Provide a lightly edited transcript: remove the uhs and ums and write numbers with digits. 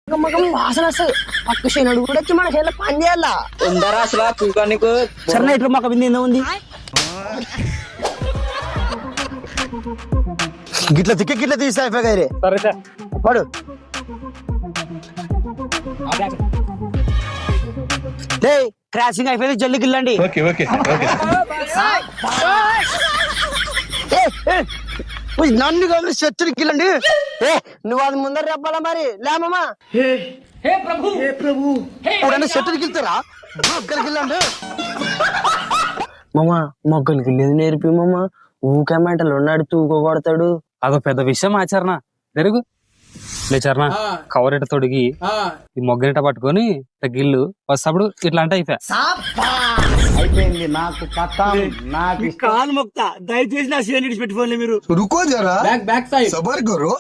వాసన వస్తుంది పక్క శనుడు కూడా వచ్చి మన చేతిలో పని చేయాలా ఉందరా అసలు పూక నీకు సరే ఇట్లా మాకు వింది ఏందో ఉంది గిట్ల తిక్క గిట్ల తీసా రే సరే సార్ పడు క్రాసింగ్ అయిపోయింది జల్లికి వెళ్ళండి నన్ను కాదు శత్రుకి వెళ్ళండి నువ్వు అది ముందర చెప్పాలా మరి లేమమ్మా శత్రుకి వెళ్తారా మొగ్గలకి వెళ్ళండి మామా మొగ్గలకి వెళ్ళేది నేర్పి మామా ఊకే మెంటలు ఉన్నాడు తూకో కొడతాడు అదో పెద్ద విషయం ఆచరణ జరుగు లేచరణ కవరెట తొడిగి ఈ మొగ్గనిట పట్టుకొని గిల్లు వస్తప్పుడు ఇట్లా అంటే అయిపోయింది నాకు నాకు కాలు మొక్తా దయచేసి నా సీఎన్ పెట్టుకోండి మీరు रुको जरा बैक साइड सबर करो